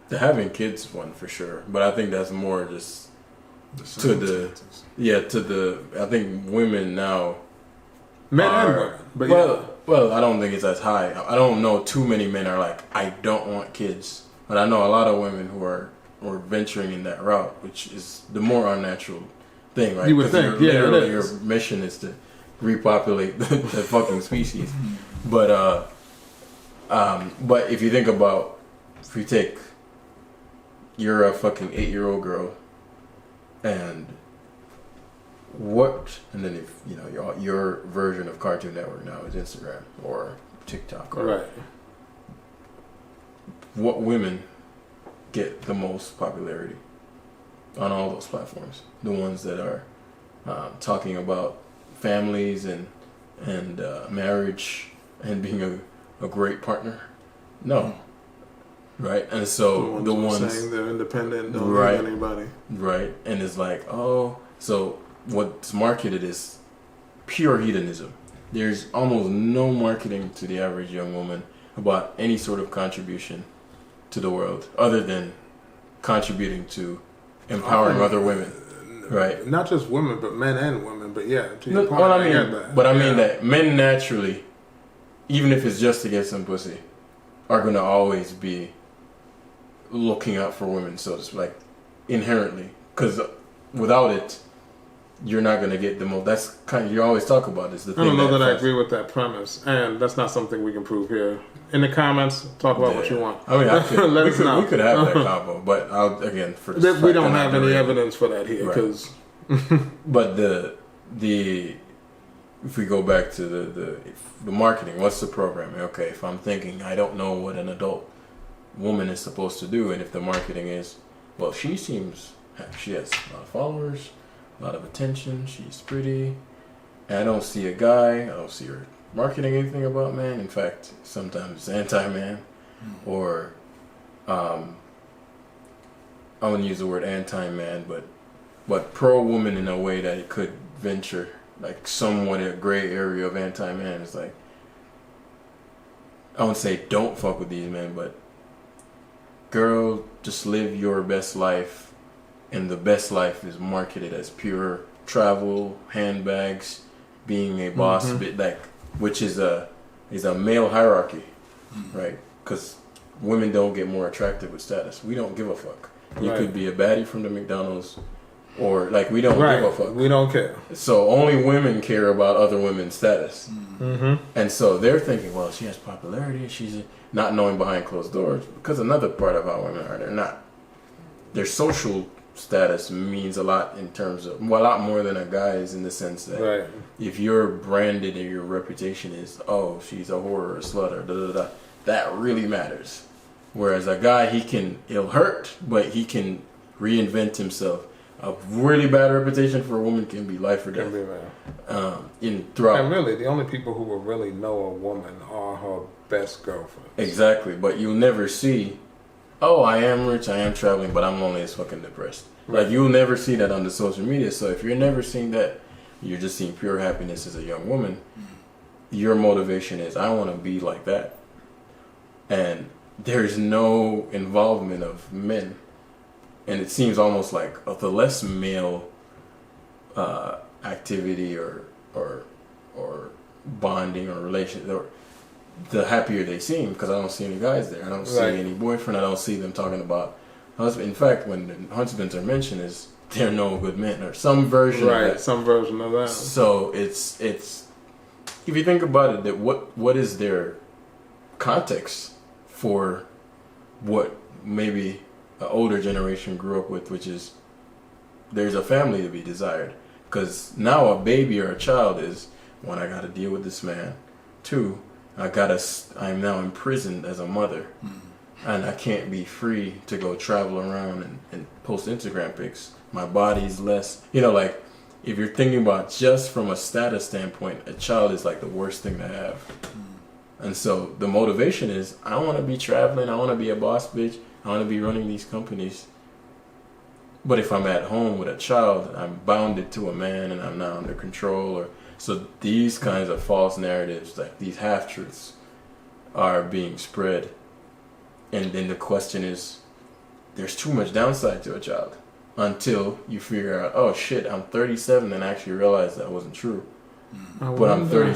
The having kids one for sure, but I think that's more just to the I think women now, men and women, but well, I don't think it's as high. I don't know too many men are like, I don't want kids, but I know a lot of women who are venturing in that route, which is the more unnatural thing, right? You would think, your mission is to repopulate the fucking species, but if you think about, if you take, you're a fucking 8-year-old girl, and then if you know your version of Cartoon Network now is Instagram or TikTok, or right? What women get the most popularity on all those platforms? The ones that are talking about families and marriage and being a great partner. No. Right, and so the ones saying they're independent, don't need anybody. Right, and it's like, so what's marketed is pure hedonism. There's almost no marketing to the average young woman about any sort of contribution to the world, other than contributing to empowering other women. Right, not just women, but men and women. But yeah, to your point, well, I mean that men naturally, even if it's just to get some pussy, are going to always be looking out for women, so to speak, like inherently, because without it, you're not going to get the most. That's kind of, you always talk about this. I don't know that I agree with that premise, and that's not something we can prove here. In the comments, talk about what you want. I mean, let us know. We could have that combo, but again, for this, we don't have any evidence for that here, because. Right. But the if we go back to the marketing, what's the programming? Okay, if I'm thinking I don't know what an adult woman is supposed to do, and if the marketing is, well, she has a lot of followers, a lot of attention, she's pretty, and I don't see a guy, I don't see her marketing anything about man. In fact, sometimes it's anti-man, or I wouldn't use the word anti-man, but pro-woman in a way that it could venture like somewhat a gray area of anti-man. It's like, I wouldn't say don't fuck with these men, but girl, just live your best life, and the best life is marketed as pure travel, handbags, being a boss, which is a male hierarchy, right? Because women don't get more attractive with status. We don't give a fuck. You could be a baddie from the McDonald's, or like, we don't give a fuck. We don't care. So only women care about other women's status, and so they're thinking, well, she has popularity, she's not knowing behind closed doors, because another part of how women are, their social status means a lot in terms of, well, a lot more than a guy's, in the sense that if you're branded and your reputation is, oh, she's a whore or a slut or da-da-da, that really matters. Whereas a guy, he'll hurt, but he can reinvent himself. A really bad reputation for a woman can be life or death. And really, the only people who will really know a woman are her best girlfriends. Exactly, but you'll never see, oh, I am rich, I am traveling, but I'm lonely as fucking depressed. Right. Like, you'll never see that on the social media. So if you're never seeing that, you're just seeing pure happiness as a young woman. Your motivation is, I want to be like that. And there's no involvement of men. And it seems almost like the less male activity or bonding or relation, or the happier they seem, because I don't see any guys there. I don't see any boyfriend. I don't see them talking about husband. In fact, when the husbands are mentioned, is they're no good men, or some version of that. Some version of that. So it's if you think about it, that what is their context for what maybe an older generation grew up with, which is there's a family to be desired. Because now a baby or a child is, one, I got to deal with this man. Two, I'm now imprisoned as a mother, and I can't be free to go travel around and post Instagram pics. My body's less, like, if you're thinking about just from a status standpoint, a child is like the worst thing to have. And so the motivation is, I want to be traveling, I want to be a boss bitch, I want to be running these companies. But if I'm at home with a child, I'm bounded to a man and I'm not under control. So these kinds of false narratives, like these half-truths, are being spread. And then the question is, there's too much downside to a child until you figure out, oh shit, I'm 37 and actually realize that wasn't true. But I'm 37